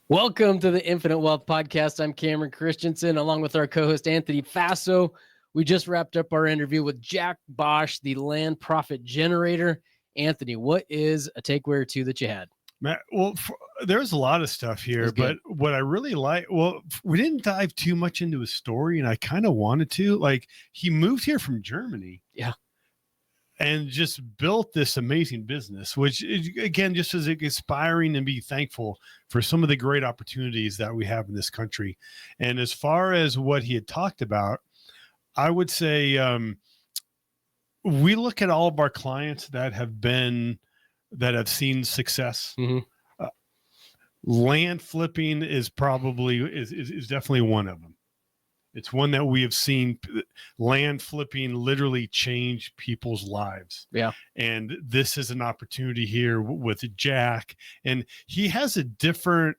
Welcome to the Infinite Wealth Podcast. I'm Cameron Christensen, along with our co-host Anthony Faso. We just wrapped up our interview with Jack Bosch, the land profit generator. Anthony, what is a takeaway or two that you had? Matt, well, there's a lot of stuff here, but what I really like, we didn't dive too much into his story, and I kind of wanted to. Like, he moved here from Germany. Yeah. And just built this amazing business, which again, just as inspiring, and be thankful for some of the great opportunities that we have in this country. And as far as what he had talked about, I would say we look at all of our clients that have seen success. Mm-hmm. Land flipping is definitely one of them. It's one that we have seen land flipping literally change people's lives. Yeah. And this is an opportunity here with Jack. And he has a different,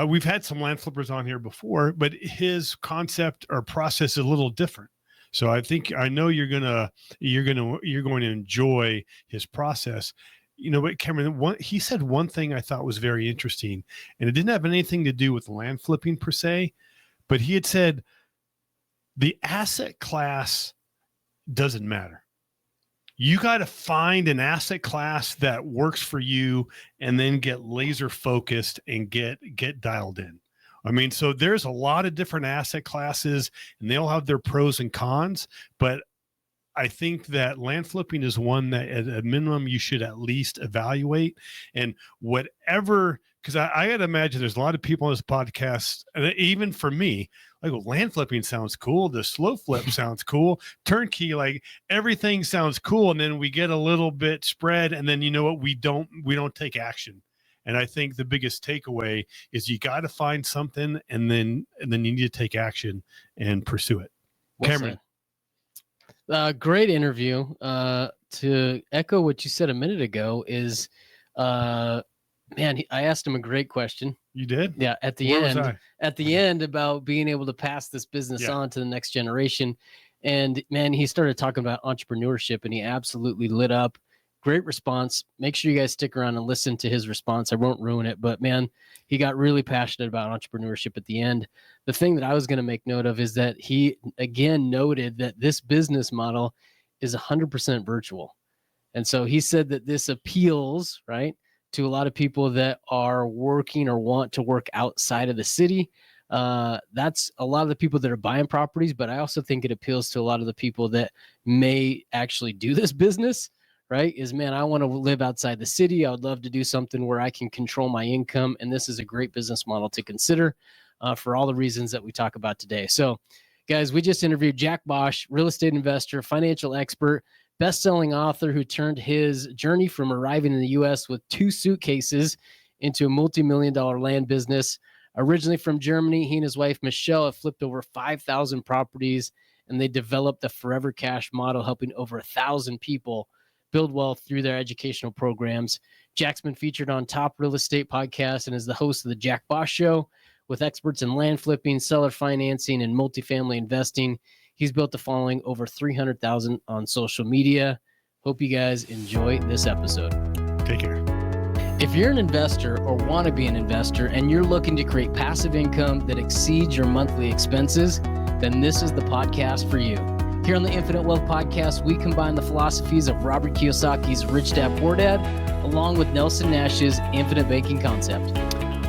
we've had some land flippers on here before, but his concept or process is a little different. So I know you're going to enjoy his process. You know what, Cameron, he said one thing I thought was very interesting, and it didn't have anything to do with land flipping per se. But he had said the asset class doesn't matter. You got to find an asset class that works for you and then get laser focused and get dialed in. I mean, so there's a lot of different asset classes and they all have their pros and cons, but I think that land flipping is one that at a minimum you should at least evaluate. And whatever, because I got to imagine there's a lot of people on this podcast, and even for me, like, well, land flipping sounds cool. The slow flip sounds cool. Turnkey, like, everything sounds cool. And then we get a little bit spread, and then you know what? We don't take action. And I think the biggest takeaway is you got to find something, and then you need to take action and pursue it. Well Cameron. Great interview. To echo what you said a minute ago is, I asked him a great question. You did? Yeah. At the end about being able to pass this business on to the next generation. And man, he started talking about entrepreneurship and he absolutely lit up. Great response. Make sure you guys stick around and listen to his response. I won't ruin it, but man, he got really passionate about entrepreneurship at the end. The thing that I was going to make note of is that he again noted that this business model is 100% virtual. And so he said that this appeals, right, to a lot of people that are working or want to work outside of the city. That's a lot of the people that are buying properties, but I also think it appeals to a lot of the people that may actually do this business. Right? Is, man, I want to live outside the city. I would love to do something where I can control my income. And this is a great business model to consider for all the reasons that we talk about today. So, guys, we just interviewed Jack Bosch, real estate investor, financial expert, best-selling author who turned his journey from arriving in the U.S. with 2 suitcases into a multi-million-dollar land business. Originally from Germany, he and his wife, Michelle, have flipped over 5,000 properties, and they developed the Forever Cash model, helping over 1,000 people build wealth through their educational programs. Jack's been featured on top real estate podcasts and is the host of the Jack Bosch Show with experts in land flipping, seller financing, and multifamily investing. He's built a following over 300,000 on social media. Hope you guys enjoy this episode. Take care. If you're an investor or want to be an investor and you're looking to create passive income that exceeds your monthly expenses, then this is the podcast for you. Here on the Infinite Wealth Podcast, we combine the philosophies of Robert Kiyosaki's Rich Dad Poor Dad, along with Nelson Nash's infinite banking concept.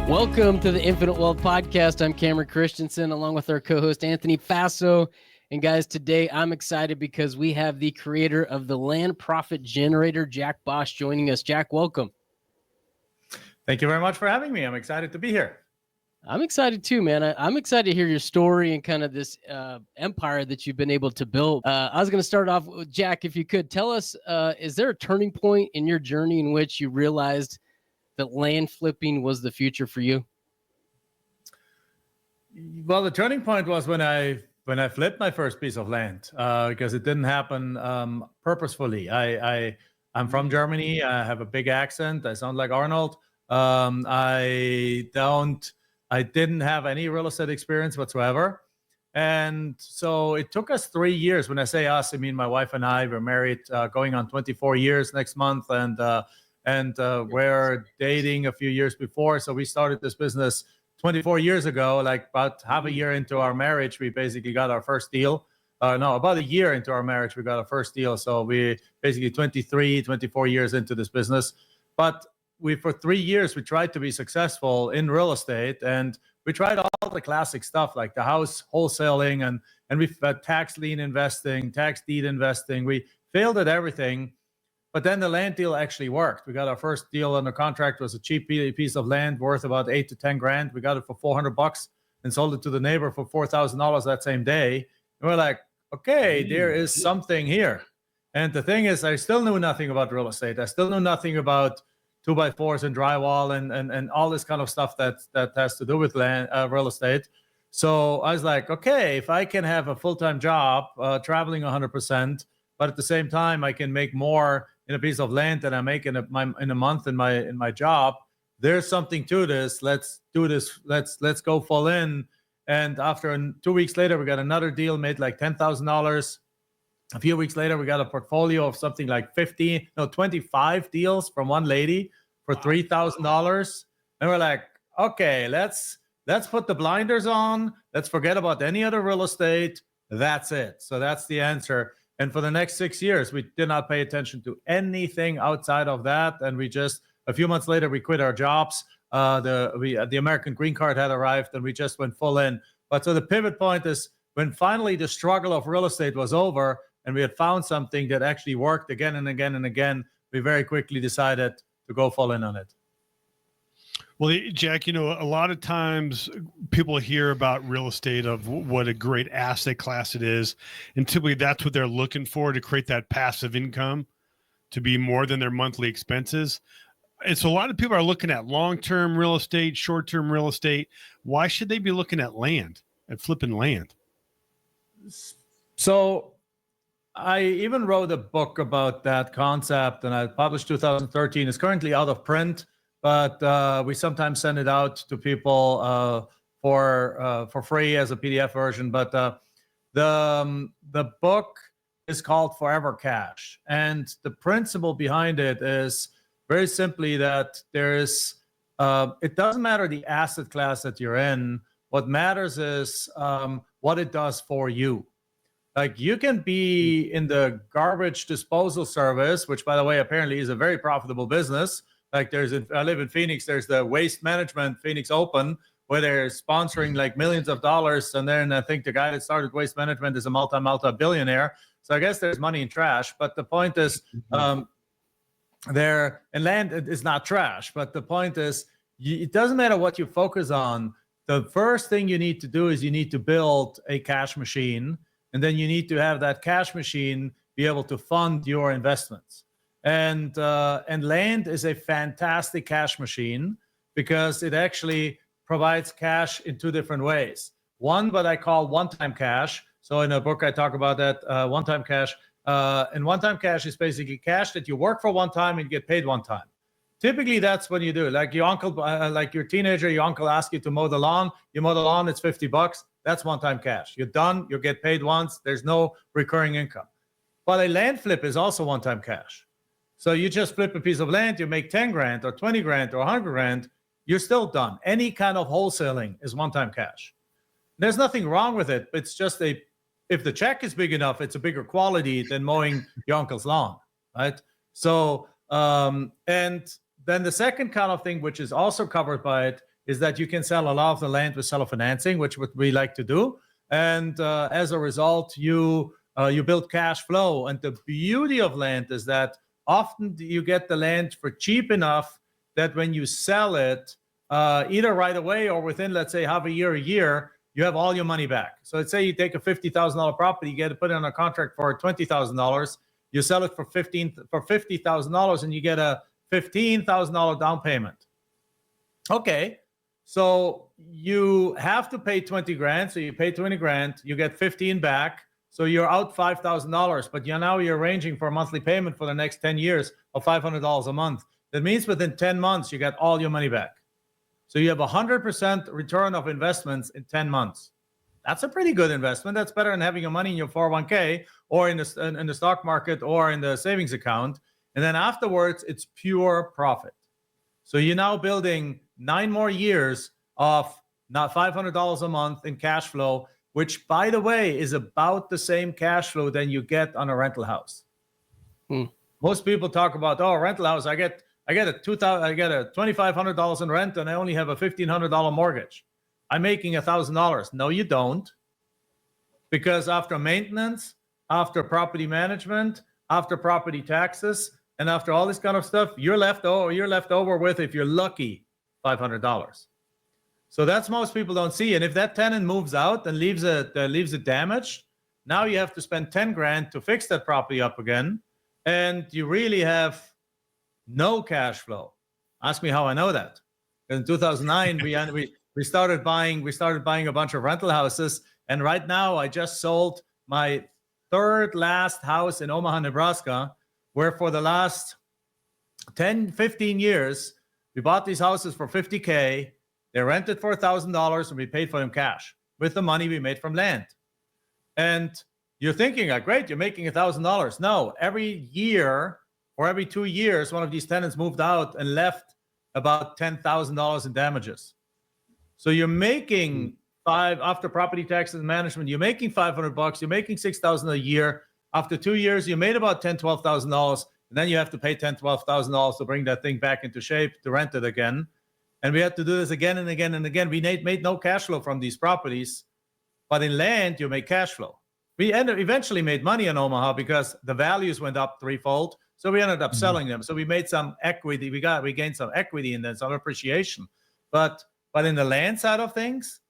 Welcome to the Infinite Wealth Podcast. I'm Cameron Christensen, along with our co-host Anthony Faso. And guys, today I'm excited because we have the creator of the land profit generator, Jack Bosch, joining us. Jack, welcome. Thank you very much for having me. I'm excited to be here. I'm excited too, man. I'm excited to hear your story and kind of this empire that you've been able to build. I was going to start off with Jack, if you could tell us, is there a turning point in your journey in which you realized that land flipping was the future for you? Well, the turning point was when I flipped my first piece of land, because it didn't happen purposefully. I'm from Germany. I have a big accent. I sound like Arnold. I didn't have any real estate experience whatsoever. And so it took us 3 years. When I say us, I mean my wife and I were married going on 24 years next month. And and we're dating a few years before. So we started this business 24 years ago. Like about half a year into our marriage, we basically got our first deal. No, about a year into our marriage, we got our first deal. So we basically 24 years into this business. But for 3 years, we tried to be successful in real estate, and we tried all the classic stuff like the house wholesaling, and we've tax lien investing, tax deed investing. We failed at everything. But then the land deal actually worked. We got our first deal under contract. It was a cheap piece of land worth about 8 to 10 grand. We got it for $400 and sold it to the neighbor for $4,000 that same day. And we're like, okay, there is something here. And the thing is, I still knew nothing about real estate. I still knew nothing about 2x4s and drywall and all this kind of stuff that has to do with land, real estate. So I was like, okay, if I can have a full-time job, traveling 100%, but at the same time, I can make more in a piece of land than I make in a month in my job. There's something to this. Let's do this. Let's go full in. And after 2 weeks later, we got another deal, made like $10,000. A few weeks later, we got a portfolio of something like 25 deals from one lady for $3,000. And we're like, okay, let's put the blinders on. Let's forget about any other real estate. That's it. So that's the answer. And for the next 6 years, we did not pay attention to anything outside of that. And we just, a few months later, we quit our jobs. The American green card had arrived, and we just went full in. But so the pivot point is when finally the struggle of real estate was over and we had found something that actually worked again and again and again, we very quickly decided to go full in on it. Well, Jack, a lot of times people hear about real estate, of what a great asset class it is. And typically that's what they're looking for, to create that passive income, to be more than their monthly expenses. And so a lot of people are looking at long-term real estate, short-term real estate. Why should they be looking at land, at flipping land? So I even wrote a book about that concept, and I published 2013. It's currently out of print, but we sometimes send it out to people for free as a PDF version. But the book is called Forever Cash, and the principle behind it is very simply that there is. It doesn't matter the asset class that you're in. What matters is what it does for you. Like, you can be in the garbage disposal service, which, by the way, apparently is a very profitable business. Like, I live in Phoenix. There's the Waste Management Phoenix Open, where they're sponsoring like millions of dollars. And then I think the guy that started Waste Management is a multi-billionaire. So I guess there's money in trash. But the point is, and land is not trash. But the point is, it doesn't matter what you focus on. The first thing you need to do is you need to build a cash machine. And then you need to have that cash machine be able to fund your investments. And land is a fantastic cash machine because it actually provides cash in two different ways. One, what I call one-time cash. So in a book, I talk about that one-time cash. And one-time cash is basically cash that you work for one time and get paid one time. Typically, that's what you do. Like your uncle, like your teenager, your uncle asks you to mow the lawn. You mow the lawn, it's $50. That's one-time cash. You're done. You get paid once. There's no recurring income. But a land flip is also one-time cash. So you just flip a piece of land, you make 10 grand or 20 grand or 100 grand, you're still done. Any kind of wholesaling is one-time cash. There's nothing wrong with it. It's just if the check is big enough, it's a bigger quality than mowing your uncle's lawn, right? So, and then the second kind of thing, which is also covered by it, is that you can sell a lot of the land with seller financing, which what we like to do. And as a result, you build cash flow. And the beauty of land is that often you get the land for cheap enough that when you sell it, either right away or within, let's say, half a year, you have all your money back. So let's say you take a $50,000 property, you get to put it on a contract for $20,000. You sell it for $50,000 and you get a $15,000 down payment. Okay. So you have to pay 20 grand. So you pay 20 grand, you get 15 back. So you're out $5,000, but you're arranging for a monthly payment for the next 10 years of $500 a month. That means within 10 months, you get all your money back. So you have 100% return of investments in 10 months. That's a pretty good investment. That's better than having your money in your 401k or in the stock market or in the savings account. And then afterwards, it's pure profit. So you're now building 9 more years of not $500 a month in cash flow, which, by the way, is about the same cash flow than you get on a rental house. Most people talk about, oh, rental house, I get a $2,500 in rent, and I only have a $1,500 mortgage. I'm making $1,000. No, you don't, because after maintenance, after property management, after property taxes, and after all this kind of stuff, you're left over with, if you're lucky, $500. So that's most people don't see. And if that tenant moves out and leaves it damaged, now you have to spend 10 grand to fix that property up again, and you really have no cash flow. Ask me how I know that. In 2009, we started buying a bunch of rental houses, and right now I just sold my third last house in Omaha, Nebraska, where for the last 10, 15 years, we bought these houses for $50K. They rented for $1,000, and we paid for them cash with the money we made from land. And you're thinking, great, you're making $1,000. No, every year or every 2 years, one of these tenants moved out and left about $10,000 in damages. So you're making after property taxes and management, you're making $500, you're making $6,000 a year. After 2 years, you made about $10,000, $12,000, and then you have to pay $10,000, $12,000 to bring that thing back into shape to rent it again. And we had to do this again and again and again. We made no cash flow from these properties, but in land, you make cash flow. We eventually made money in Omaha because the values went up threefold. So we ended up selling them. So we made some equity. We gained some equity and then some appreciation. But in the land side of things,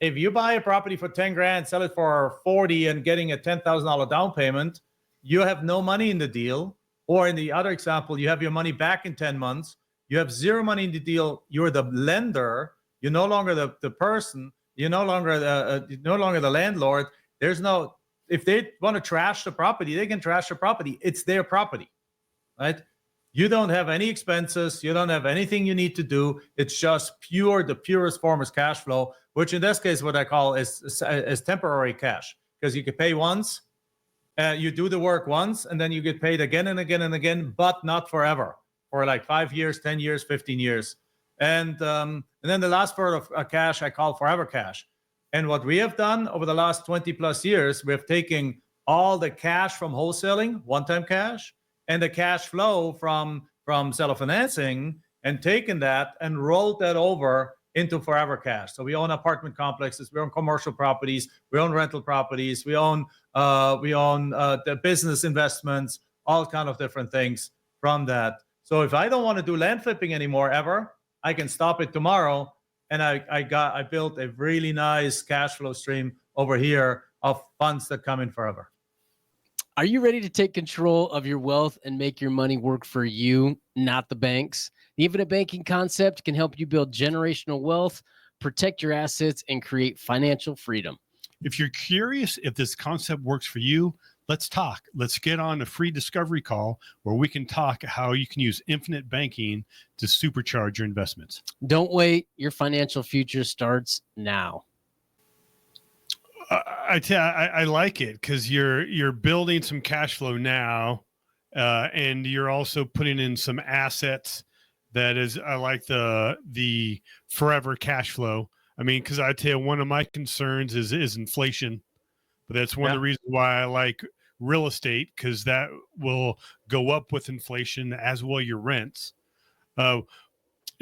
if you buy a property for 10 grand, sell it for 40 and getting a $10,000 down payment, you have no money in the deal. Or in the other example, you have your money back in 10 months. You have zero money in the deal. You're the lender. You're no longer the person. You're no longer the landlord. There's no, if they want to trash the property, they can trash the property. It's their property, right? You don't have any expenses. You don't have anything you need to do. It's just the purest form is cash flow, which in this case, what I call is temporary cash, because you can pay once, you do the work once, and then you get paid again and again and again, but not forever, for like 5 years, 10 years, 15 years. And then the last part of cash I call forever cash. And what we have done over the last 20 plus years, we have taken all the cash from wholesaling, one-time cash, and the cash flow from seller financing, and taken that and rolled that over into forever cash. So we own apartment complexes, we own commercial properties, we own rental properties, we own the business investments, all kind of different things from that. So if I don't want to do land flipping anymore ever, I can stop it tomorrow. And I built a really nice cash flow stream over here of funds that come in forever. Are you ready to take control of your wealth and make your money work for you, not the banks? The infinite banking concept can help you build generational wealth, protect your assets, and create financial freedom. If you're curious if this concept works for you, let's talk. Let's get on a free discovery call where we can talk how you can use infinite banking to supercharge your investments. Don't wait. Your financial future starts now. I like it because you're building some cash flow now, and you're also putting in some assets. That is, I like the forever cash flow. I mean, because I tell you, one of my concerns is inflation, but that's one of the reasons why I like real estate, because that will go up with inflation, as will your rents.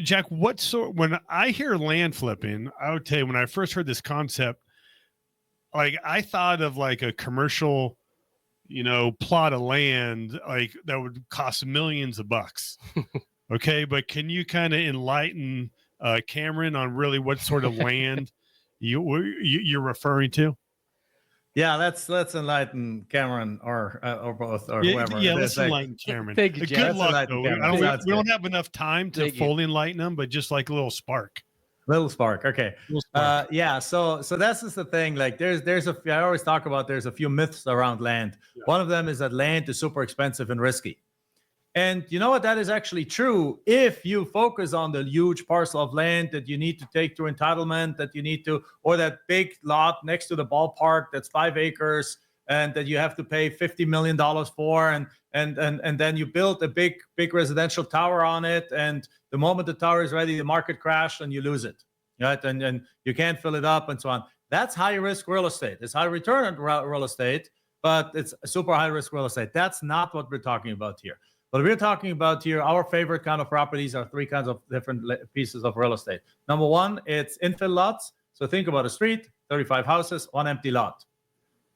Jack, when I hear land flipping, I would tell you, when I first heard this concept, like I thought of like a commercial, plot of land, like that would cost millions of bucks. Okay. But can you kind of enlighten Cameron on really what sort of land you're referring to? Yeah, let's enlighten Cameron or both or whoever. Yeah, let's enlighten Cameron. Thank you, Jack. Good luck, though. We don't have enough time to fully enlighten them, but just like a little spark. Little spark. Okay. So that's just the thing. Like I always talk about, there's a few myths around land. Yeah. One of them is that land is super expensive and risky. And you know what? That is actually true if you focus on the huge parcel of land that you need to take through entitlement, or that big lot next to the ballpark that's 5 acres, and that you have to pay $50 million for, and then you build a big residential tower on it, and the moment the tower is ready, the market crashed and you lose it, right? And you can't fill it up and so on. That's high risk real estate. It's high return real estate, but it's super high risk real estate. That's not what we're talking about here. What we're talking about here, our favorite kind of properties are three kinds of different pieces of real estate. Number one, it's infill lots. So think about a street, 35 houses, one empty lot.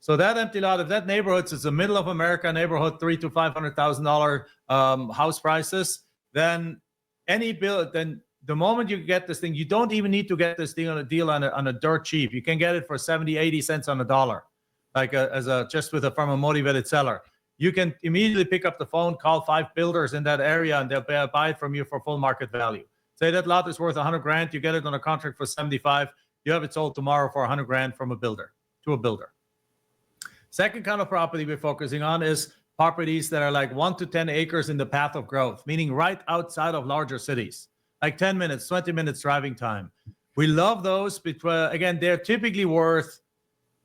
So that empty lot, if that neighborhood is a middle of America neighborhood, $300,000 to $500,000 house prices, then then the moment you get this thing, you don't even need to get this thing on a deal on a dirt cheap. You can get it for 70, 80 cents on the dollar, like from a motivated seller. You can immediately pick up the phone, call 5 builders in that area, and they'll buy it from you for full market value. Say that lot is worth $100,000, you get it on a contract for 75. You have it sold tomorrow for $100,000 from a builder to a builder. Second kind of property we're focusing on is properties that are like 1 to 10 acres in the path of growth, meaning right outside of larger cities, like 10 minutes, 20 minutes driving time. We love those because, again, they're typically worth,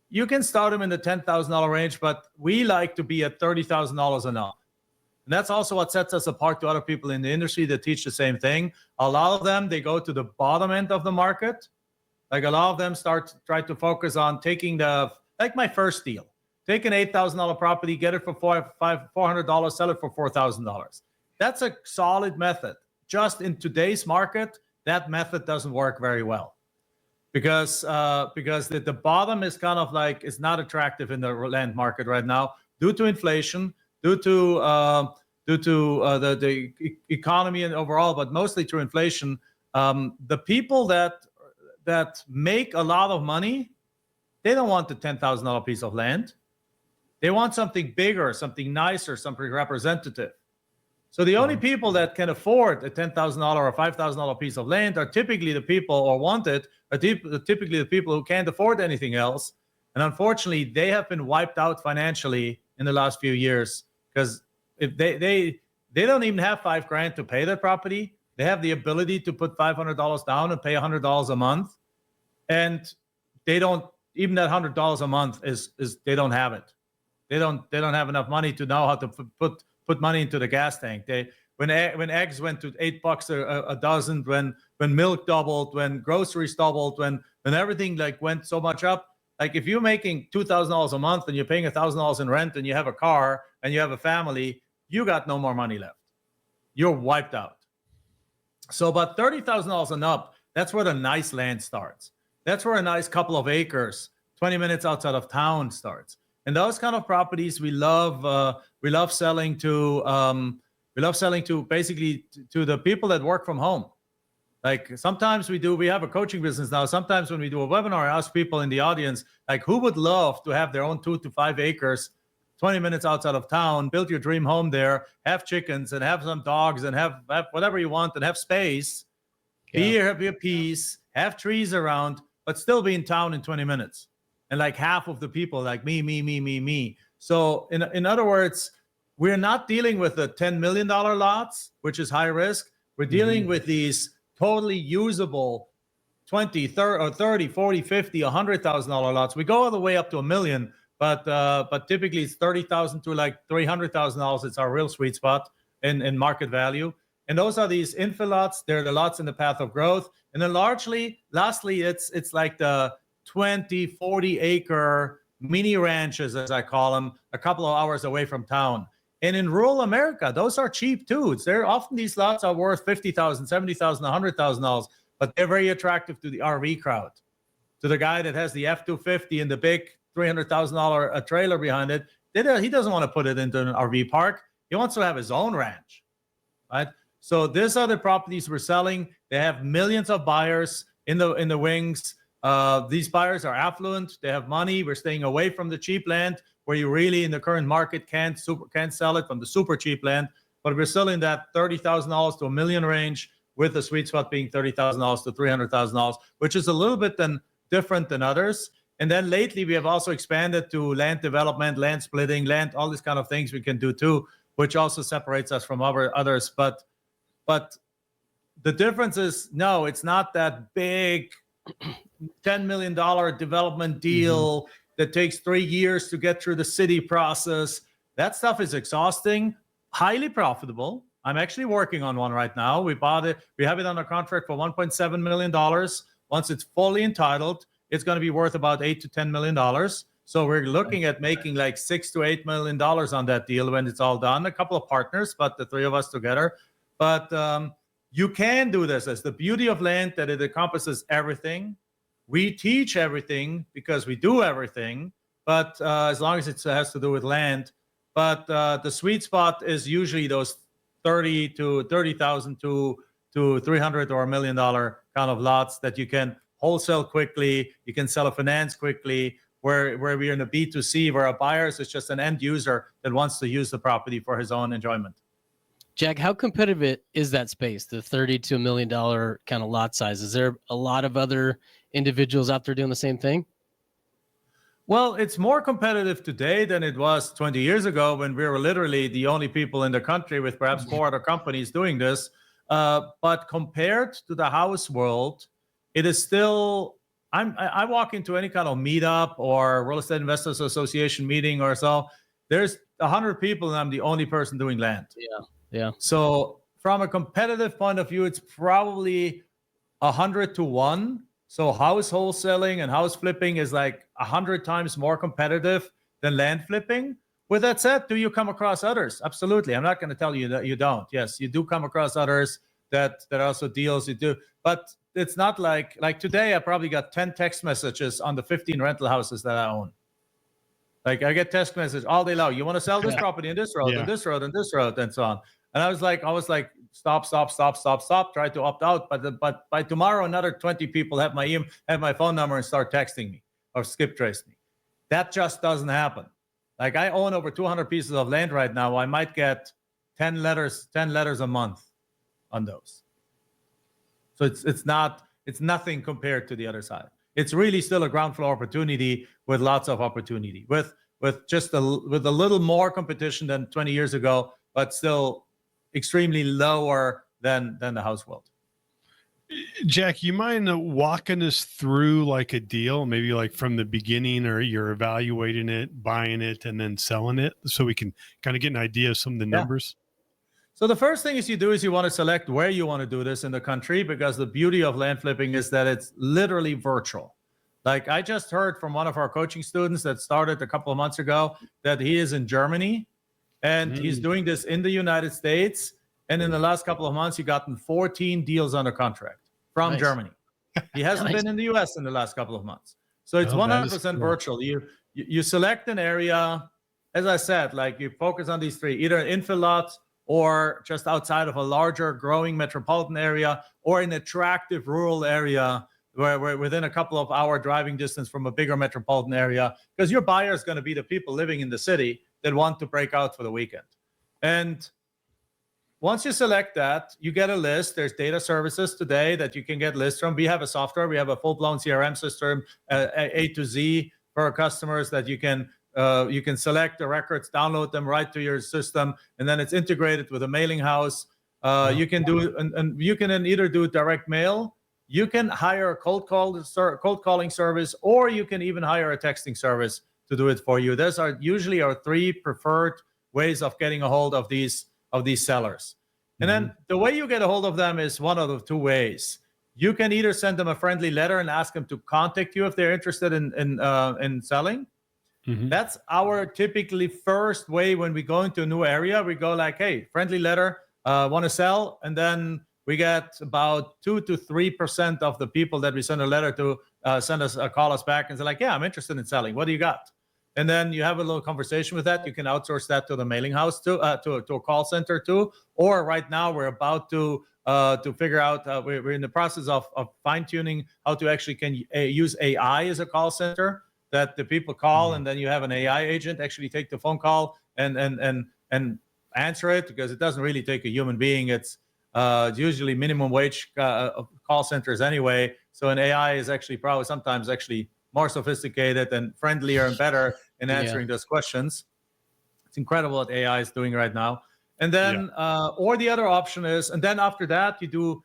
you can start them in the $10,000 range, but we like to be at $30,000 and up. And that's also what sets us apart to other people in the industry that teach the same thing. A lot of them, they go to the bottom end of the market. Like a lot of them try to focus on taking like my first deal. Take an $8,000 property, get it for $400, sell it for $4,000. That's a solid method. Just in today's market, that method doesn't work very well because the bottom is kind of like, it's not attractive in the land market right now due to inflation, due to the economy and overall, but mostly through inflation. The people that make a lot of money, they don't want the $10,000 piece of land. They want something bigger, something nicer, something representative. So the only people that can afford a $10,000 or $5,000 piece of land are typically the people, or want it, are typically the people who can't afford anything else. And unfortunately, they have been wiped out financially in the last few years because if they don't even have $5,000 to pay their property. They have the ability to put $500 down and pay $100 a month, and they don't, even that $100 a month is they don't have it. They don't have enough money to know how to put money into the gas tank. When eggs went to $8 a dozen, when milk doubled, when groceries doubled, when everything like went so much up. Like if you're making $2,000 a month and you're paying $1,000 in rent and you have a car and you have a family, you got no more money left. You're wiped out. So about $30,000 and up, that's where the nice land starts. That's where a nice couple of acres, 20 minutes outside of town starts. And those kind of properties we love selling to basically to the people that work from home. Like sometimes we have a coaching business now. Sometimes when we do a webinar, I ask people in the audience, like, who would love to have their own 2 to 5 acres, 20 minutes outside of town, build your dream home there, have chickens and have some dogs and have whatever you want and have space, be at peace, have trees around, but still be in town in 20 minutes. And like half of the people, like me. So in other words, we're not dealing with the $10 million lots, which is high risk. We're dealing with these totally usable 20, 30, 40, 50, $100,000 lots. We go all the way up to $1 million, but typically it's $30,000 to like $300,000. It's our real sweet spot in market value. And those are these infill lots. They're the lots in the path of growth. And then lastly, it's like the 20, 40 acre mini ranches, as I call them, a couple of hours away from town. And in rural America, those are cheap too. They're often, these lots are worth $50,000, $70,000, $100,000, but they're very attractive to the RV crowd, to the guy that has the F-250 and the big $300,000 trailer behind it. He doesn't want to put it into an RV park. He wants to have his own ranch, right? So these are the properties we're selling. They have millions of buyers in the wings. These buyers are affluent. They have money. We're staying away from the cheap land where you really in the current market can't sell it from the super cheap land. But we're selling that $30,000 to $1 million range, with the sweet spot being $30,000 to $300,000, which is a little bit different than others. And then lately we have also expanded to land development, land splitting, land, all these kind of things we can do too, which also separates us from others. But the difference is, no, it's not that big $10 million development deal that takes 3 years to get through the city process. That stuff is exhausting, highly profitable. I'm actually working on one right now. We bought it. We have it under contract for $1.7 million. Once it's fully entitled, it's going to be worth about $8 to $10 million. So we're looking at making like $6 to $8 million on that deal when it's all done. A couple of partners, but the three of us together. But you can do this. As the beauty of land, that it encompasses everything. We teach everything because we do everything, but as long as it has to do with land. But the sweet spot is usually those 30,000 to 300 or $1 million kind of lots that you can wholesale quickly. You can sell a finance quickly. Where we're in a B2C, where a buyer is just an end user that wants to use the property for his own enjoyment. Jack, how competitive is that space, the 30 to $1 million kind of lot size? Is there a lot of other individuals out there doing the same thing? Well, it's more competitive today than it was 20 years ago when we were literally the only people in the country with perhaps 4 other companies doing this. But compared to the house world, it is still, I walk into any kind of meetup or Real Estate Investors Association meeting or so, there's 100 people and I'm the only person doing land. Yeah. So from a competitive point of view, it's probably 100 to 1. So house wholesaling and house flipping is like 100 times more competitive than land flipping. With that said, do you come across others? Absolutely. I'm not going to tell you that you don't. Yes, you do come across others that also deals you do. But it's not like today, I probably got 10 text messages on the 15 rental houses that I own. Like I get text messages all day long. You want to sell this property in this road, and this road, and this road, and so on. And I was like, stop, try to opt out. But by tomorrow, another 20 people have my phone number and start texting me or skip trace me. That just doesn't happen. Like I own over 200 pieces of land right now. I might get 10 letters a month on those. So it's nothing compared to the other side. It's really still a ground floor opportunity with lots of opportunity, with a little more competition than 20 years ago, but still extremely lower than the house world. Jack, you mind walking us through like a deal, maybe like from the beginning, or you're evaluating it, buying it, and then selling it, so we can kind of get an idea of some of the numbers? So the first thing you want to select where you want to do this in the country, because the beauty of land flipping is that it's literally virtual. Like I just heard from one of our coaching students that started a couple of months ago that he is in Germany and he's doing this in the United States. And in the last couple of months, he gotten 14 deals under contract from Germany. He hasn't been in the US in the last couple of months. So it's 100% virtual. You select an area, as I said, like you focus on these three, either an infill lot or just outside of a larger growing metropolitan area or an attractive rural area where we're within a couple of hour driving distance from a bigger metropolitan area, because your buyer is going to be the people living in the city that want to break out for the weekend. And once you select that, you get a list. There's data services today that you can get lists from. We have a software. We have a full-blown CRM system, A to Z for our customers, that you can select the records, download them right to your system, and then it's integrated with a mailing house. You can do, and you can then either do direct mail. You can hire a cold calling service, or you can even hire a texting service to do it for you. Those are usually our 3 preferred ways of getting a hold of these sellers. And then the way you get a hold of them is one of the 2 ways. You can either send them a friendly letter and ask them to contact you if they're interested in selling. That's our typically first way when we go into a new area. We go like, hey, friendly letter, want to sell, and then we get about 2 to 3% of the people that we send a letter to call us back and say like, yeah, I'm interested in selling. What do you got? And then you have a little conversation with that. You can outsource that to the mailing house to a call center too. Or right now we're about to figure out, we're in the process of fine tuning how to actually use AI as a call center, that the people call and then you have an AI agent actually take the phone call and answer it, because it doesn't really take a human being. It's usually minimum wage call centers anyway. So an AI is actually probably sometimes actually more sophisticated and friendlier and better in answering those questions. It's incredible what AI is doing right now. And then, or the other option is, and then after that, you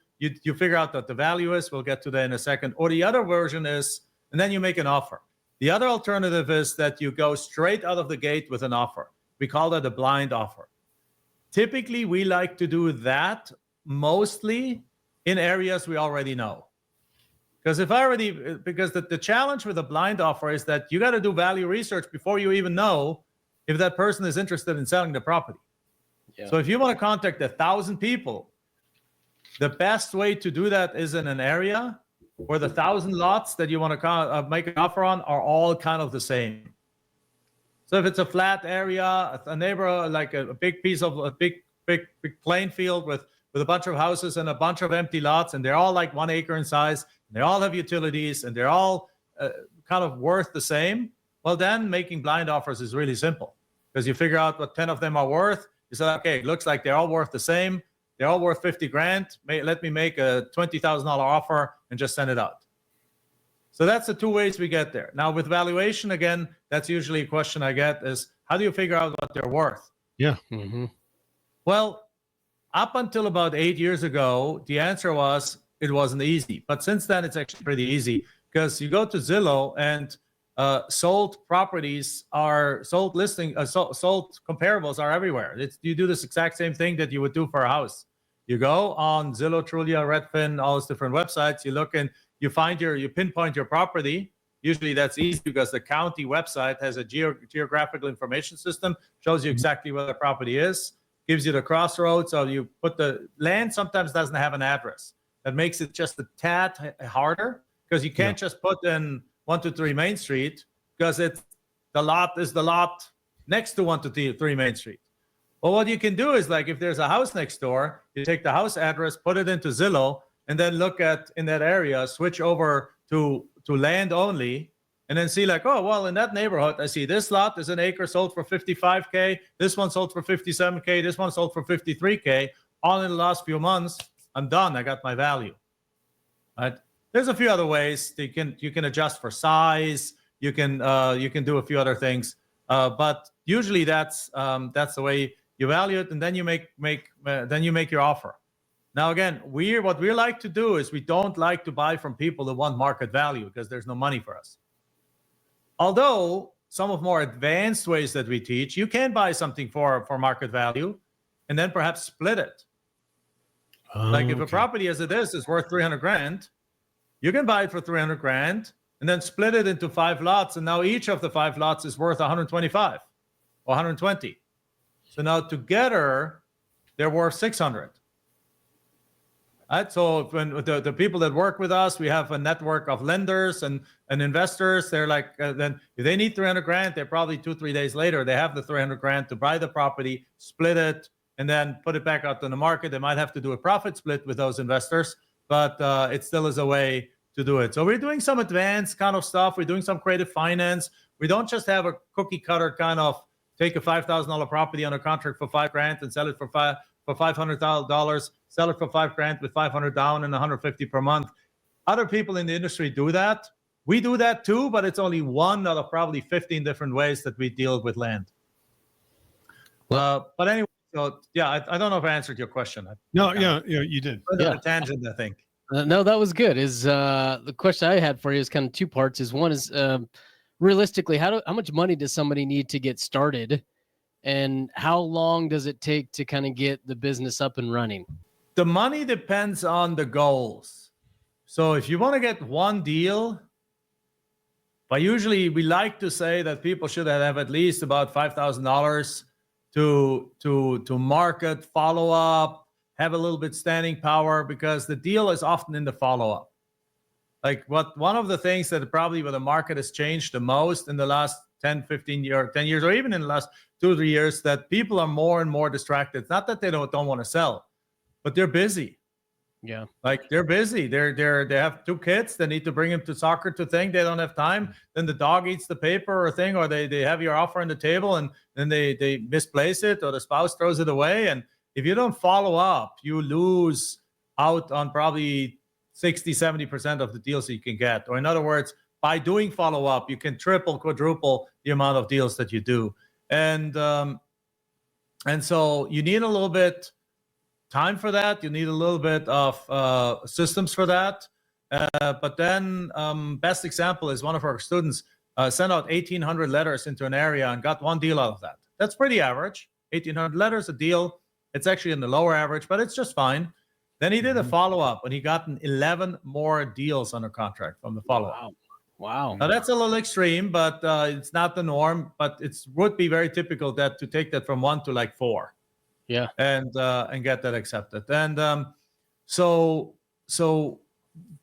figure out that the value is, we'll get to that in a second. Or the other version is, and then you make an offer. The other alternative is that you go straight out of the gate with an offer. We call that a blind offer. Typically, we like to do that mostly in areas we already know. Because the challenge with a blind offer is that you got to do value research before you even know if that person is interested in selling the property. Yeah. So if you want to contact 1,000 people, the best way to do that is in an area where the 1,000 lots that you want to make an offer on are all kind of the same. So if it's a flat area, a neighborhood, like a big piece of a big plain field with a bunch of houses and a bunch of empty lots, and they're all like 1 acre in size, and they all have utilities, and they're all kind of worth the same, well, then making blind offers is really simple, because you figure out what 10 of them are worth. You say, okay, it looks like they're all worth the same. They're all worth 50 grand. Let me make a $20,000 offer and just send it out. So that's the two ways we get there. Now with valuation, again, that's usually a question I get is, how do you figure out what they're worth? Yeah. Mm-hmm. Well, up until about 8 years ago, the answer was it wasn't easy. But since then, it's actually pretty easy, because you go to Zillow and sold properties are sold sold comparables are everywhere. You do this exact same thing that you would do for a house. You go on Zillow, Trulia, Redfin, all those different websites. You look and you pinpoint your property. Usually that's easy because the county website has a geographical information system, shows you exactly where the property is, gives you the crossroads. So you put the land sometimes doesn't have an address. That makes it just a tad harder, because you can't just put in 123 Main Street, because the lot is the lot next to 123 Main Street. Well, what you can do is, like, if there's a house next door, you take the house address, put it into Zillow, and then look at in that area, switch over to land only, and then see like, oh, well, in that neighborhood, I see this lot is an acre sold for 55K. This one sold for 57K. This one sold for 53K. All in the last few months, I'm done. I got my value. Right? There's a few other ways. You can adjust for size. You can do a few other things, but usually that's the way you value it, and then you make your offer. Now again, what we like to do is we don't like to buy from people that want market value, because there's no money for us. Although some of more advanced ways that we teach, you can buy something for market value, and then perhaps split it. Like if a property as it is worth 300 grand. You can buy it for 300 grand and then split it into 5 lots. And now each of the 5 lots is worth 125 or 120. So now together, they're worth 600. Right? So when the people that work with us, we have a network of lenders and investors. They're like, then if they need 300 grand, they're probably 2-3 days later, they have the 300 grand to buy the property, split it, and then put it back out on the market. They might have to do a profit split with those investors, but it still is a way to do it. So we're doing some advanced kind of stuff. We're doing some creative finance. We don't just have a cookie cutter kind of take a $5,000 property under contract for $5 grand and sell it for $500,000, sell it for $5 grand with 500 down and 150 per month. Other people in the industry do that. We do that too, but it's only one out of probably 15 different ways that we deal with land. But anyway, so yeah, I don't know if I answered your question. No, you did. A tangent, I think. No, that was good. The question I had for you is kind of 2 parts. One is realistically, how much money does somebody need to get started, and how long does it take to kind of get the business up and running? The money depends on the goals. So if you want to get one deal, but usually we like to say that people should have at least about $5,000 to market, follow up, have a little bit standing power, because the deal is often in the follow-up. Like one of the things that probably where the market has changed the most in the last 10 years, or even in the last 2-3 years, that people are more and more distracted. It's not that they don't want to sell, but they're busy. Yeah. Like they're busy. They have 2 kids. They need to bring them to soccer to thing. They don't have time. Then the dog eats the paper or thing, or they have your offer on the table and then they misplace it, or the spouse throws it away. And if you don't follow up, you lose out on probably 60-70% of the deals that you can get. Or in other words, by doing follow up, you can triple, quadruple the amount of deals that you do. And so you need a little bit time for that. You need a little bit of systems for that. But then best example is one of our students sent out 1,800 letters into an area and got one deal out of that. That's pretty average. 1,800 letters, a deal. It's actually in the lower average, but it's just fine. Then he did a follow-up, and he gotten 11 more deals under contract from the follow-up. Wow. Now, that's a little extreme, but it's not the norm. But it would be very typical that to take that from 1 to like 4. Yeah. And get that accepted. And so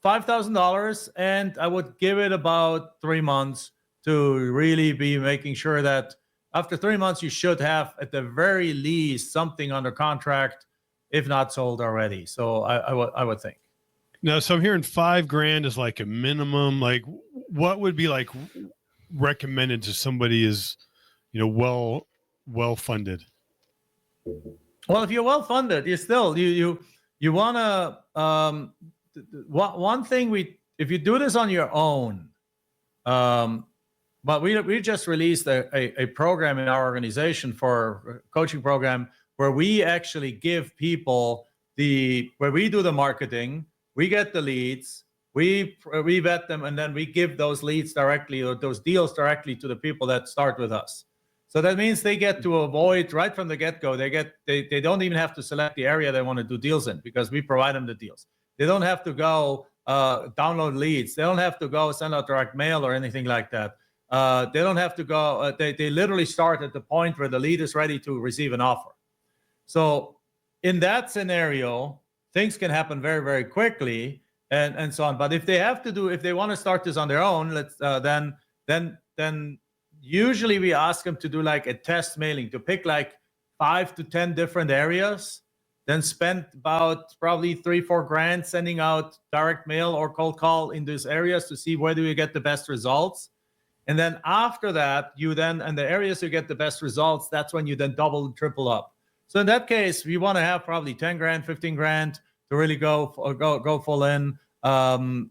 $5,000, and I would give it about 3 months to really be making sure that after 3 months, you should have at the very least something under contract, if not sold already. So I would think. No, so I'm hearing $5,000 is like a minimum. Like, what would be like recommended to somebody is, well funded? Well, if you're well funded, you still you want to one thing if you do this on your own, but we just released a program in our organization for a coaching program where we actually give people where we do the marketing, we get the leads, we vet them, and then we give those leads directly or those deals directly to the people that start with us. So that means they get to avoid right from the get-go. They don't even have to select the area they want to do deals in because we provide them the deals. They don't have to go download leads. They don't have to go send out direct mail or anything like that. They don't have to go. They literally start at the point where the lead is ready to receive an offer. So in that scenario, things can happen very, very quickly and so on. But if they want to start this on their own, then usually we ask them to do like a test mailing, to pick like 5 to 10 different areas, then spend about probably $3,000-4,000 sending out direct mail or cold call in these areas to see where do you get the best results. And then after that, and the areas you get the best results, that's when you then double and triple up. So in that case, we want to have probably $10,000, $15,000 to really go full in.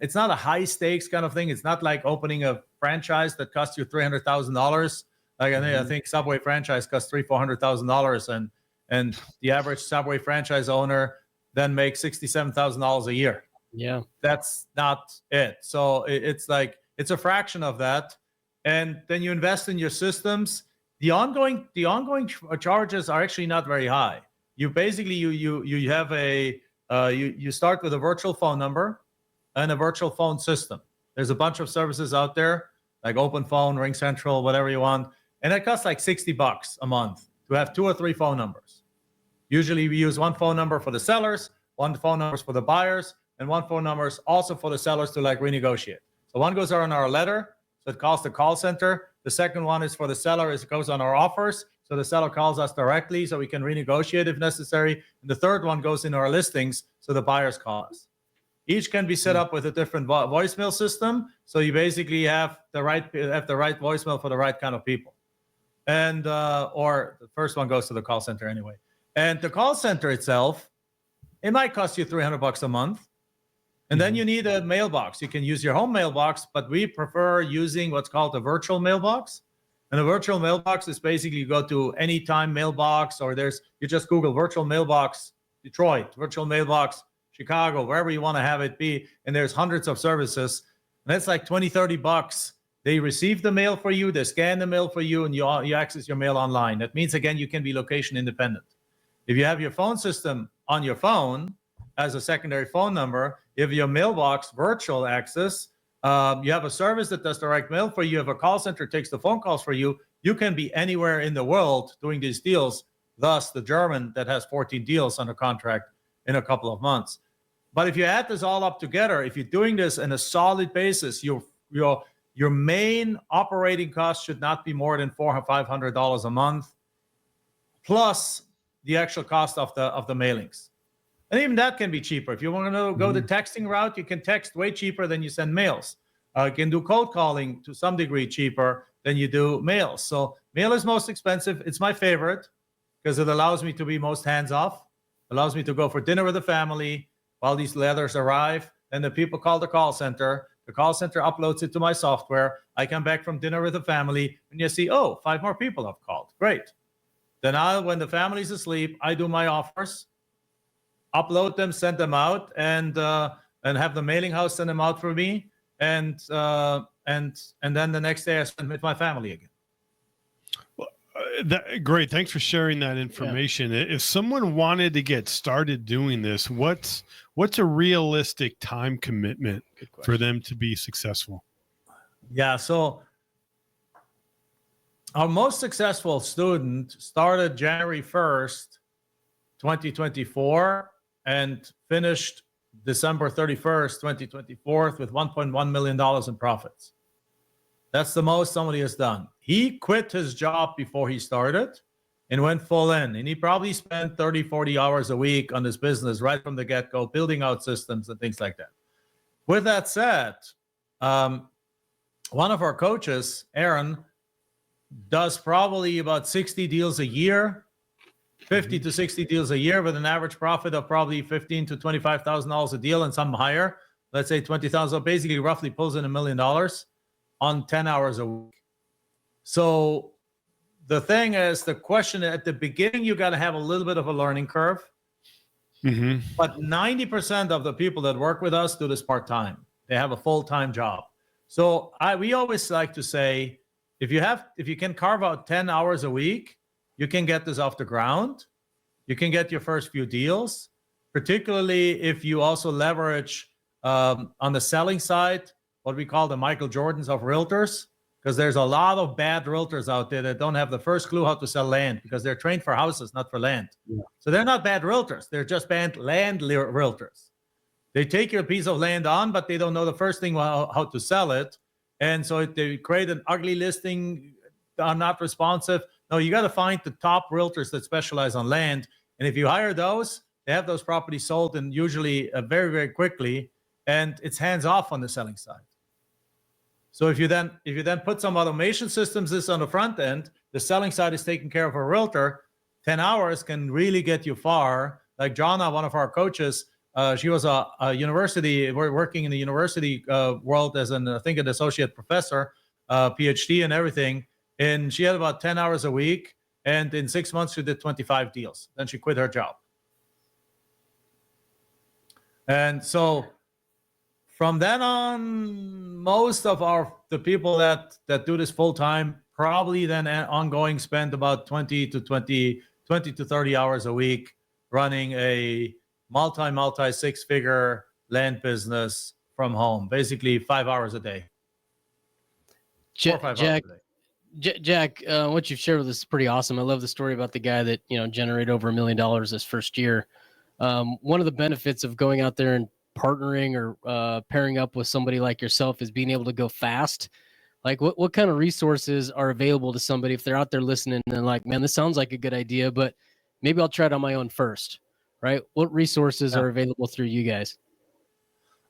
It's not a high stakes kind of thing. It's not like opening a franchise that costs you $300,000. Like I think Subway franchise costs $300,000, and the average Subway franchise owner then makes $67,000 a year. Yeah, that's not it. So it's a fraction of that, and then you invest in your systems. The ongoing charges are actually not very high. You basically you have you start with a virtual phone number and a virtual phone system. There's a bunch of services out there like Open Phone, Ring Central, whatever you want, and it costs like $60 a month to have 2 or 3 phone numbers. Usually we use one phone number for the sellers, one phone number for the buyers, and one phone number is also for the sellers to like renegotiate. So one goes on our letter, so it calls the call center. The second one is for the seller, it goes on our offers. So the seller calls us directly so we can renegotiate if necessary. And the third one goes in our listings, so the buyers call us. Each can be set up with a different voicemail system. So you basically have the right voicemail for the right kind of people. And or the first one goes to the call center anyway. And the call center itself, it might cost you $300 a month. And then you need a mailbox. You can use your home mailbox, but we prefer using what's called a virtual mailbox. And a virtual mailbox is basically you go to Anytime Mailbox, or you just Google virtual mailbox Detroit, virtual mailbox Chicago, wherever you want to have it be. And there's hundreds of services. And that's like $20-30. They receive the mail for you, they scan the mail for you, and you access your mail online. That means, again, you can be location independent. If you have your phone system on your phone as a secondary phone number, you have your mailbox virtual access, you have a service that does direct mail for you, you have a call center that takes the phone calls for you, you can be anywhere in the world doing these deals. Thus, the German that has 14 deals under contract in a couple of months. But if you add this all up together, if you're doing this in a solid basis, your main operating cost should not be more than $400 or $500 a month, plus the actual cost of the mailings. And even that can be cheaper. If you want to go the texting route, you can text way cheaper than you send mails. You can do cold calling to some degree cheaper than you do mails. So mail is most expensive. It's my favorite because it allows me to be most hands-off, allows me to go for dinner with the family while these letters arrive. Then the people call the call center. The call center uploads it to my software. I come back from dinner with the family, and you see, 5 more people have called. Great. Then when the family's asleep, I do my offers, upload them, send them out, and have the mailing house send them out for me, and and then the next day I spent with my family again. Great. Thanks for sharing that information. Yeah. If someone wanted to get started doing this, what's a realistic time commitment for them to be successful? Yeah. So our most successful student started January 1st, 2024 and finished December 31st, 2024 with $1.1 million in profits. That's the most somebody has done. He quit his job before he started and went full in. And he probably spent 30, 40 hours a week on this business right from the get-go, building out systems and things like that. With that said, one of our coaches, Aaron, does probably about 60 deals a year, 50 to 60 deals a year with an average profit of probably $15,000 to $25,000 a deal and some higher. Let's say 20,000. So basically roughly pulls in $1 million on 10 hours a week. So the thing is, the question at the beginning, you got to have a little bit of a learning curve. Mm-hmm. But 90% of the people that work with us do this part-time. They have a full-time job. So we always like to say, if you can carve out 10 hours a week, you can get this off the ground. You can get your first few deals, particularly if you also leverage on the selling side, what we call the Michael Jordans of realtors, because there's a lot of bad realtors out there that don't have the first clue how to sell land because they're trained for houses, not for land. Yeah. So they're not bad realtors. They're just bad land realtors. They take your piece of land on, but they don't know the first thing how to sell it. And so they create an ugly listing, are not responsive. No, you got to find the top realtors that specialize on land. And if you hire those, they have those properties sold and usually very, very quickly. And it's hands off on the selling side. So if you then put some automation systems this on the front end, the selling side is taken care of a realtor, 10 hours can really get you far. Like Jonna, one of our coaches, she was a university, working in the university world as an associate professor, PhD and everything. And she had about 10 hours a week. And in 6 months, she did 25 deals. Then she quit her job. And so from then on, most of the people that do this full time probably then ongoing spend about 20 to 30 hours a week running a multi six-figure land business from home, basically 5 hours a day. Jack, what you've shared with us is pretty awesome. I love the story about the guy that generated over $1 million this first year. One of the benefits of going out there and partnering or pairing up with somebody like yourself is being able to go fast. Like what kind of resources are available to somebody if they're out there listening and like, man, this sounds like a good idea, but maybe I'll try it on my own first, right? What resources are available through you guys?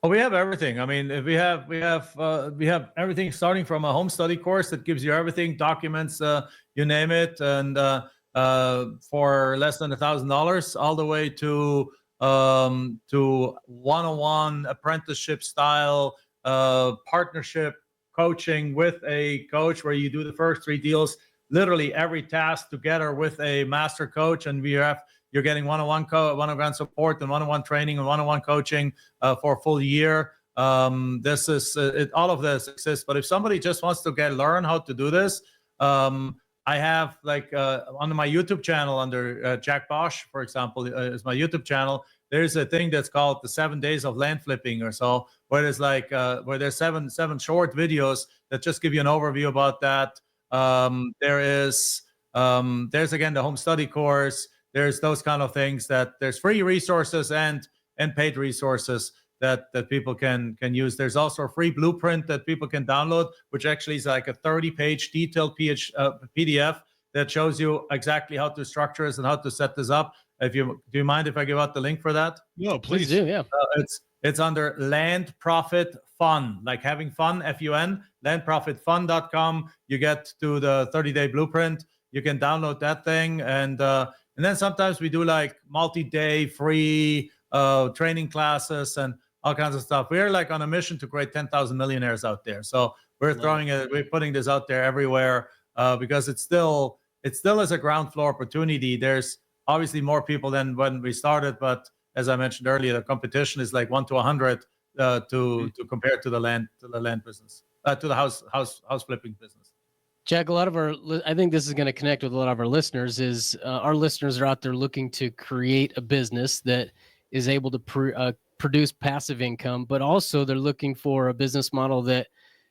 Oh, we have everything. I mean, we have everything starting from a home study course that gives you everything, documents, you name it, and for less than $1,000, all the way to one-on-one apprenticeship style partnership coaching with a coach where you do the first 3 deals, literally every task together with a master coach, and you're getting one-on-one support and one-on-one training and one-on-one coaching for a full year. This is all of this exists. But if somebody just wants to learn how to do this, I have on my YouTube channel under Jack Bosch, for example, is my YouTube channel. There's a thing that's called the 7 days of land flipping or so, where there's where there's seven short videos that just give you an overview about that. There's again the home study course. There's those kind of things that there's free resources and paid resources that people can use. There's also a free blueprint that people can download, which actually is like a 30-page detailed PDF that shows you exactly how to structure this and how to set this up. Do you mind if I give out the link for that? No, please do. Yeah, it's under Land Profit Fun, like having fun, FUN, landprofitfun.com. You get to the 30-day blueprint. You can download that thing, and then sometimes we do like multi-day free training classes and all kinds of stuff. We're like on a mission to create 10,000 millionaires out there. So we're putting this out there everywhere because it still is a ground floor opportunity. There's obviously more people than when we started, but as I mentioned earlier, the competition is like 1 to 100 to compare to the land business. to the house flipping business. Jack, a lot of I think this is going to connect with a lot of our listeners. Is our listeners are out there looking to create a business that is able to produce passive income, but also they're looking for a business model that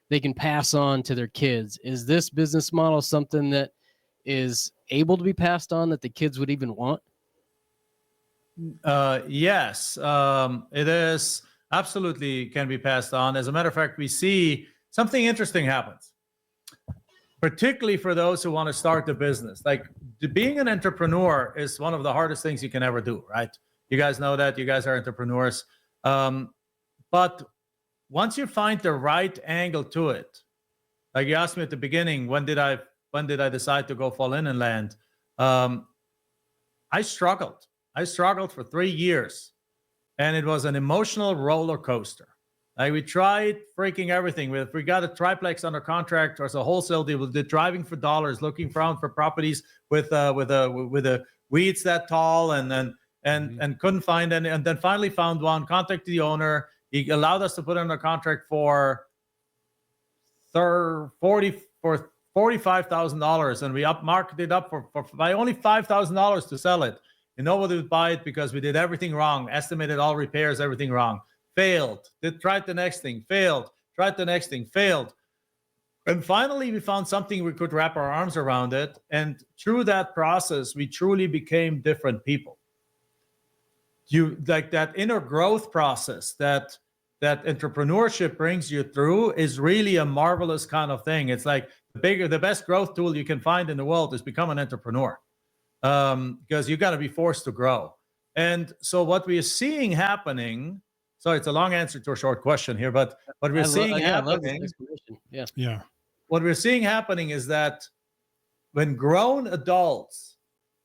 they can pass on to their kids. Is this business model something that is able to be passed on that the kids would even want? Yes, it is absolutely can be passed on. As a matter of fact, we see something interesting happens, particularly for those who want to start a business. Like being an entrepreneur is one of the hardest things you can ever do, right? You guys know that. You guys are entrepreneurs. But once you find the right angle to it, like you asked me at the beginning, when did I decide to go fall in and land? I struggled. I struggled for 3 years, and it was an emotional roller coaster. Like we tried freaking everything. We got a triplex under contract as a wholesale deal. We did driving for dollars, looking around for properties with the weeds that tall, and couldn't find any. And then finally found one. Contacted the owner. He allowed us to put it under contract for $45,000, and we marketed it up for by only $5,000 to sell it. And nobody would buy it because we did everything wrong, estimated all repairs, everything wrong. Failed. Tried the next thing, failed. Tried the next thing, failed. And finally, we found something we could wrap our arms around it. And through that process, we truly became different people. Like that inner growth process that entrepreneurship brings you through is really a marvelous kind of thing. It's like the best growth tool you can find in the world is become an entrepreneur. Because you got to be forced to grow. And so what we are seeing happening, sorry, it's a long answer to a short question here, but what we're seeing happening, what we're seeing happening is that when grown adults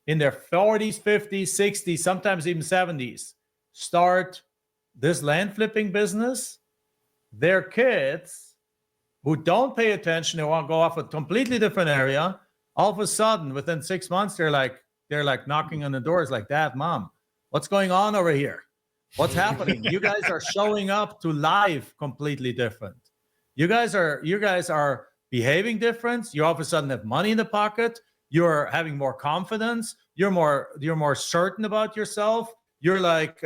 in their 40s, 50s, 60s, sometimes even 70s start this land flipping business, their kids who don't pay attention, they want to go off a completely different area, all of a sudden, within 6 months, they're like knocking on the doors like, Dad, Mom, what's going on over here? What's happening? You guys are showing up to life completely different. You guys are behaving different. You all of a sudden have money in the pocket. You're having more confidence. You're more certain about yourself. You're like,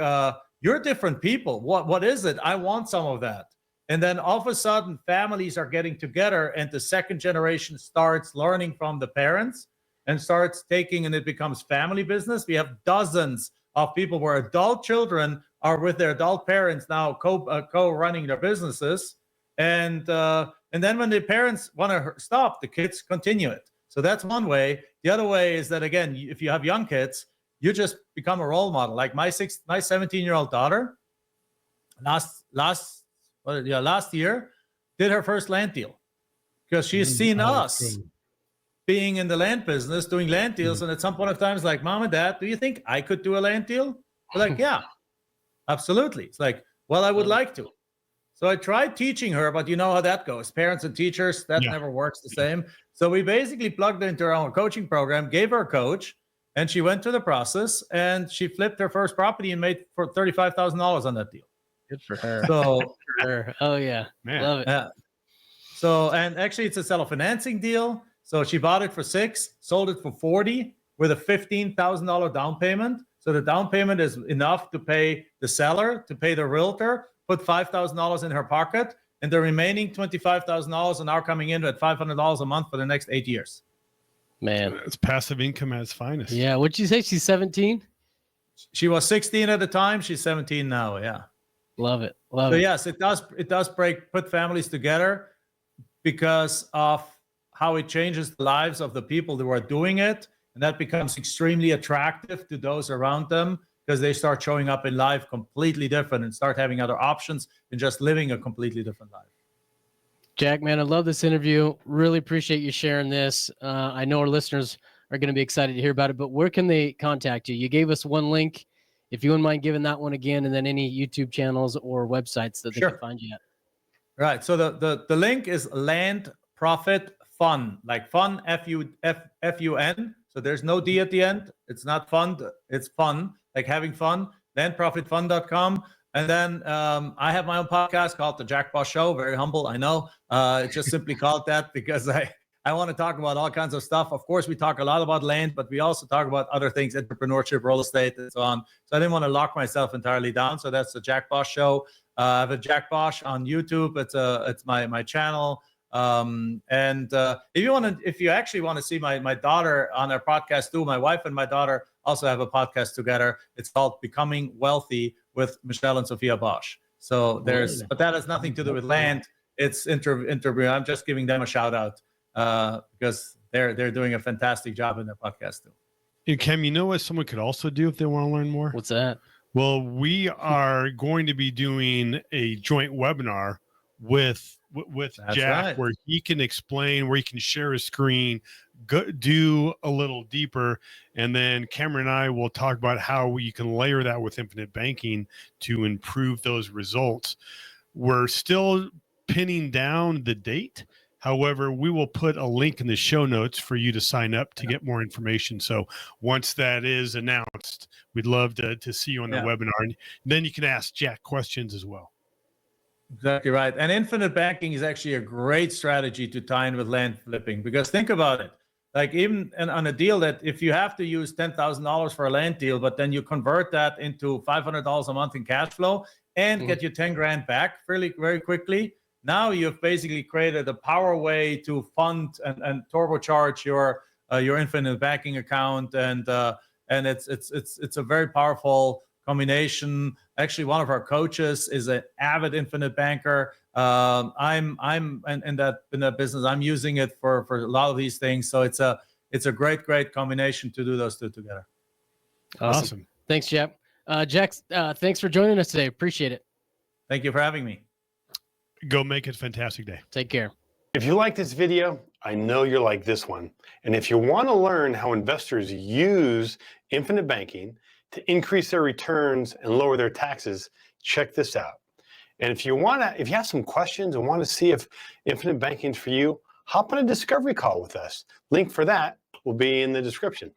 you're different people. What is it? I want some of that. And then all of a sudden, families are getting together, and the second generation starts learning from the parents and starts taking, and it becomes family business. We have dozens of people where adult children are with their adult parents now co-running their businesses. And then when the parents want to stop, the kids continue it. So that's one way. The other way is that, again, if you have young kids, you just become a role model. Like my 17-year-old daughter last year did her first land deal because she's seen us being in the land business, doing land deals. And at some point of time, it's like, Mom and Dad, do you think I could do a land deal? We're like, yeah, absolutely. It's like, well, I would like to. So I tried teaching her, but you know how that goes. Parents and teachers, that never works the same. So we basically plugged into our own coaching program, gave her a coach, and she went through the process, and she flipped her first property and made for $35,000 on that deal. Good for her. So, oh yeah, man. Love it. Yeah. So, and actually, it's a seller financing deal. So she bought it for $6,000, sold it for $40,000 with a $15,000 down payment. So the down payment is enough to pay the seller, to pay the realtor, put $5,000 in her pocket, and the remaining $25,000 are now coming in at $500 a month for the next 8 years. Man, it's passive income at its finest. Yeah. What'd you say? She's 17? She was 16 at the time. She's 17 now. Yeah. Love it. So yes, it does put families together because of how it changes the lives of the people who are doing it. And that becomes extremely attractive to those around them because they start showing up in life completely different and start having other options and just living a completely different life. Jack, man, I love this interview. Really appreciate you sharing this. I know our listeners are going to be excited to hear about it, but where can they contact you? You gave us one link. If you wouldn't mind giving that one again, and then any YouTube channels or websites that they can find you at. Right. So the link is Land Profit Fun, like fun, F-U-N. So there's no D at the end. It's not fun. It's fun, like having fun. Landprofitfund.com. And then I have my own podcast called The Jack Bosch Show. Very humble, I know. It's just simply called that because I want to talk about all kinds of stuff. Of course, we talk a lot about land, but we also talk about other things, entrepreneurship, real estate, and so on. So I didn't want to lock myself entirely down. So that's The Jack Bosch Show. I have a Jack Bosch on YouTube. It's my channel. If you actually want to see my daughter on our podcast too, my wife and my daughter also have a podcast together. It's called Becoming Wealthy with Michelle and Sophia Bosch. So but that has nothing to do with land. It's interview. I'm just giving them a shout out because they're doing a fantastic job in their podcast too. And Cam, you know what someone could also do if they want to learn more? What's that? Well, we are going to be doing a joint webinar with Jack, right, where he can explain, where he can share his screen, do a little deeper, and then Cameron and I will talk about how you can layer that with infinite banking to improve those results. We're still pinning down the date. However, we will put a link in the show notes for you to sign up to get more information. So once that is announced, we'd love to see you on the webinar. And then you can ask Jack questions as well. Exactly right. And infinite banking is actually a great strategy to tie in with land flipping, because think about it. Like even on a deal that if you have to use $10,000 for a land deal, but then you convert that into $500 a month in cash flow and get your 10 grand back very quickly. Now you've basically created a power way to fund and turbocharge your infinite banking account. And it's a very powerful combination. Actually, one of our coaches is an avid infinite banker. I'm in that business. I'm using it for a lot of these things. So it's a great combination to do those two together. Awesome. Thanks, Jack. Jack, thanks for joining us today. Appreciate it. Thank you for having me. Go make it a fantastic day. Take care. If you like this video, I know you're like this one. And if you want to learn how investors use infinite banking to increase their returns and lower their taxes, check this out. And if you have some questions and want to see if infinite banking is for you, hop on a discovery call with us. Link for that will be in the description.